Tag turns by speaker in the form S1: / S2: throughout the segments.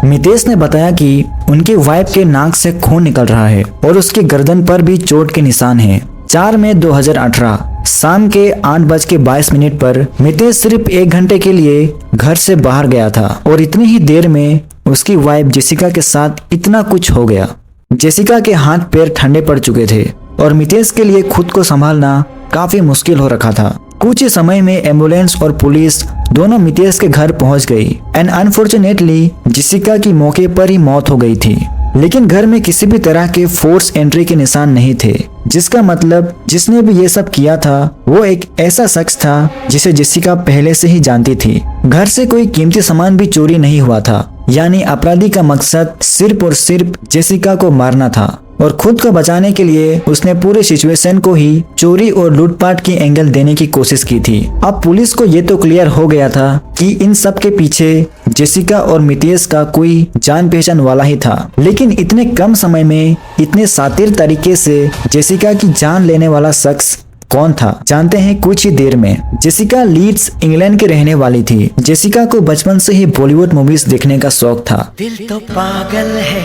S1: मितेश ने बताया कि उनकी वाइफ के नाक से खून निकल रहा है और उसकी गर्दन पर भी चोट के निशान हैं। 4 मई 2018 शाम के 8:22 पर मितेश सिर्फ 1 घंटे के लिए घर से बाहर गया था और इतनी ही देर में उसकी वाइफ जेसिका के साथ इतना कुछ हो गया। जेसिका के हाथ पैर ठंडे पड़ चुके थे और मितेश के लिए खुद को संभालना काफी मुश्किल हो रखा था। कुछ ही समय में एम्बुलेंस और पुलिस दोनों मितेश के घर पहुंच गई एंड अनफॉर्चुनेटली जेसिका की मौके पर ही मौत हो गई थी। लेकिन घर में किसी भी तरह के फोर्स एंट्री के निशान नहीं थे, जिसका मतलब जिसने भी ये सब किया था वो एक ऐसा शख्स था जिसे जेसिका पहले से ही जानती थी। घर से कोई कीमती सामान भी चोरी नहीं हुआ था, यानी अपराधी का मकसद सिर्फ और सिर्फ जेसिका को मारना था और खुद को बचाने के लिए उसने पूरे सिचुएशन को ही चोरी और लूटपाट की एंगल देने की कोशिश की थी। अब पुलिस को ये तो क्लियर हो गया था कि इन सब के पीछे जेसिका और मितेश का कोई जान पहचान वाला ही था, लेकिन इतने कम समय में इतने शातिर तरीके से जेसिका की जान लेने वाला शख्स कौन था, जानते हैं कुछ ही देर में। जेसिका लीड्स इंग्लैंड की रहने वाली थी। जेसिका को बचपन से ही बॉलीवुड मूवीज देखने का शौक था।
S2: दिल तो पागल है,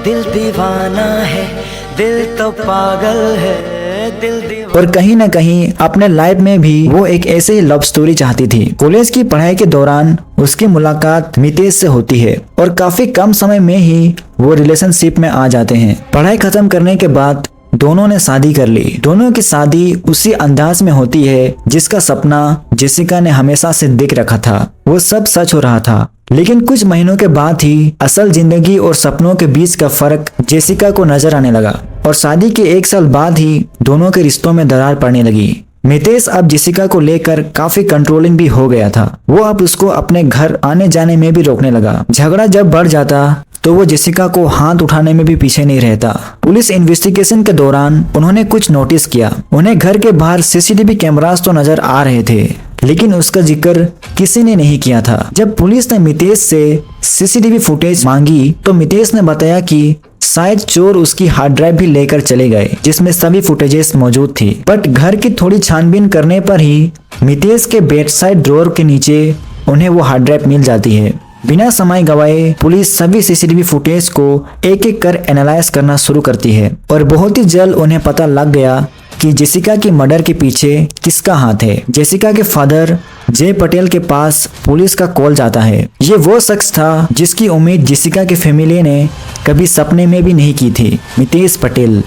S2: दिल दीवाना है, दिल तो पागल है, दिल दीवाना।
S1: और कहीं न कहीं अपने लाइफ में भी वो एक ऐसे ही लव स्टोरी चाहती थी। कॉलेज की पढ़ाई के दौरान उसकी मुलाकात मितेश से होती है और काफी कम समय में ही वो रिलेशनशिप में आ जाते हैं। पढ़ाई खत्म करने के बाद दोनों ने शादी कर ली। दोनों की शादी उसी अंदाज में होती है जिसका सपना जेसिका ने हमेशा से देख रखा था। वो सब सच हो रहा था, लेकिन कुछ महीनों के बाद ही असल जिंदगी और सपनों के बीच का फर्क जेसिका को नजर आने लगा और शादी के 1 साल बाद ही दोनों के रिश्तों में दरार पड़ने लगी। मितेश अब जेसिका को लेकर काफी कंट्रोलिंग भी हो गया था। वो अब उसको अपने घर आने जाने में भी रोकने लगा। झगड़ा जब बढ़ जाता तो वो जेसिका को हाथ उठाने में भी पीछे नहीं रहता। पुलिस इन्वेस्टिगेशन के दौरान उन्होंने कुछ नोटिस किया। उन्हें घर के बाहर सीसीटीवी कैमरास तो नजर आ रहे थे, लेकिन उसका जिक्र किसी ने नहीं किया था। जब पुलिस ने मितेश से सीसीटीवी फुटेज मांगी तो मितेश ने बताया कि शायद चोर उसकी हार्ड ड्राइव भी लेकर चले गए जिसमें सभी फुटेजेस मौजूद थी। बट घर की थोड़ी छानबीन करने पर ही मितेश के बेड साइड ड्रॉअर के नीचे उन्हें वो हार्ड ड्राइव मिल जाती है। बिना समय गवाए पुलिस सभी सीसीटीवी फुटेज को एक एक कर एनालाइज करना शुरू करती है और बहुत ही जल्द उन्हें पता लग गया कि जेसिका की मर्डर के पीछे किसका हाथ है। जेसिका के फादर जय पटेल के पास पुलिस का कॉल जाता है। ये वो शख्स था जिसकी उम्मीद जेसिका की फैमिली ने कभी सपने में भी नहीं की थी, मितेश पटेल।